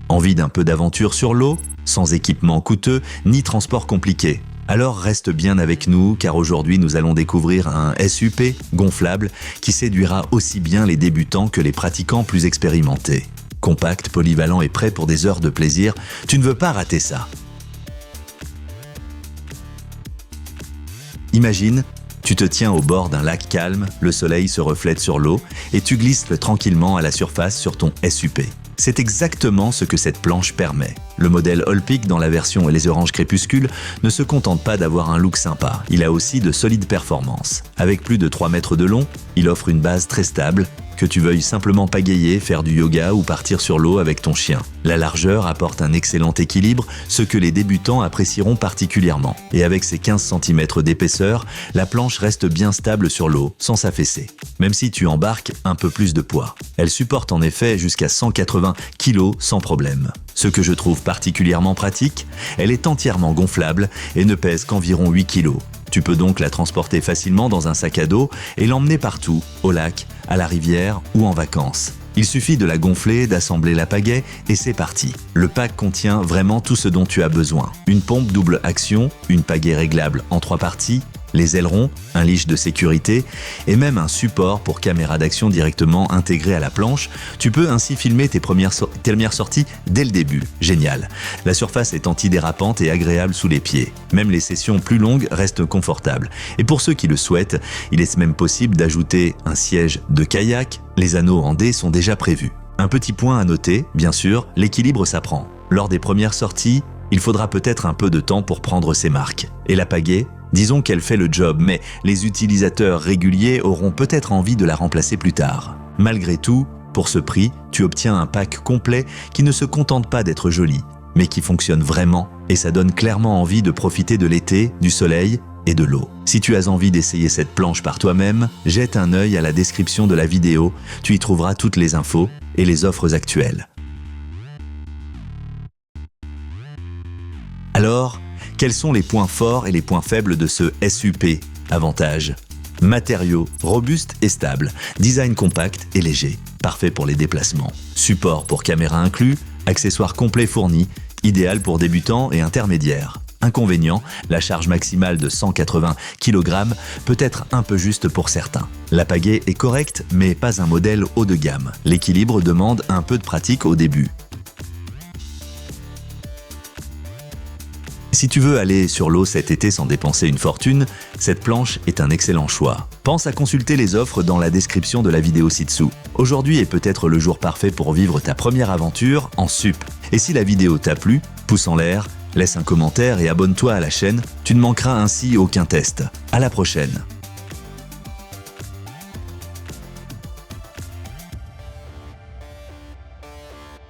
Envie d'un peu d'aventure sur l'eau, sans équipement coûteux ni transport compliqué? Alors reste bien avec nous car aujourd'hui nous allons découvrir un SUP gonflable qui séduira aussi bien les débutants que les pratiquants plus expérimentés. Compact, polyvalent et prêt pour des heures de plaisir, tu ne veux pas rater ça. Imagine, tu te tiens au bord d'un lac calme, le soleil se reflète sur l'eau et tu glisses tranquillement à la surface sur ton SUP. C'est exactement ce que cette planche permet. Le modèle Olpic dans la version Les Oranges Crépuscule ne se contente pas d'avoir un look sympa, il a aussi de solides performances. Avec plus de 3 mètres de long, il offre une base très stable, que tu veuilles simplement pagayer, faire du yoga ou partir sur l'eau avec ton chien. La largeur apporte un excellent équilibre, ce que les débutants apprécieront particulièrement. Et avec ses 15 cm d'épaisseur, la planche reste bien stable sur l'eau, sans s'affaisser. Même si tu embarques un peu plus de poids. Elle supporte en effet jusqu'à 180 kg sans problème. Ce que je trouve particulièrement pratique, elle est entièrement gonflable et ne pèse qu'environ 8 kg. Tu peux donc la transporter facilement dans un sac à dos et l'emmener partout, au lac, à la rivière ou en vacances. Il suffit de la gonfler, d'assembler la pagaie et c'est parti. Le pack contient vraiment tout ce dont tu as besoin. Une pompe double action, une pagaie réglable en 3 parties, les ailerons, un leash de sécurité et même un support pour caméra d'action directement intégré à la planche. Tu peux ainsi filmer tes premières sorties dès le début. Génial. La surface est antidérapante et agréable sous les pieds. Même les sessions plus longues restent confortables. Et pour ceux qui le souhaitent, il est même possible d'ajouter un siège de kayak. Les anneaux en D sont déjà prévus. Un petit point à noter, bien sûr, l'équilibre s'apprend. Lors des premières sorties, il faudra peut-être un peu de temps pour prendre ses marques. Et la pagaie? Disons qu'elle fait le job, mais les utilisateurs réguliers auront peut-être envie de la remplacer plus tard. Malgré tout, pour ce prix, tu obtiens un pack complet qui ne se contente pas d'être joli, mais qui fonctionne vraiment et ça donne clairement envie de profiter de l'été, du soleil et de l'eau. Si tu as envie d'essayer cette planche par toi-même, jette un œil à la description de la vidéo, tu y trouveras toutes les infos et les offres actuelles. Alors, quels sont les points forts et les points faibles de ce SUP? Avantages: matériaux robustes et stables, design compact et léger, parfait pour les déplacements, support pour caméra inclus, accessoires complets fournis, idéal pour débutants et intermédiaires. Inconvénient, la charge maximale de 180 kg peut être un peu juste pour certains. La pagaie est correcte, mais pas un modèle haut de gamme. L'équilibre demande un peu de pratique au début. Si tu veux aller sur l'eau cet été sans dépenser une fortune, cette planche est un excellent choix. Pense à consulter les offres dans la description de la vidéo ci-dessous. Aujourd'hui est peut-être le jour parfait pour vivre ta première aventure en SUP. Et si la vidéo t'a plu, pouce en l'air, laisse un commentaire et abonne-toi à la chaîne, tu ne manqueras ainsi aucun test. À la prochaine!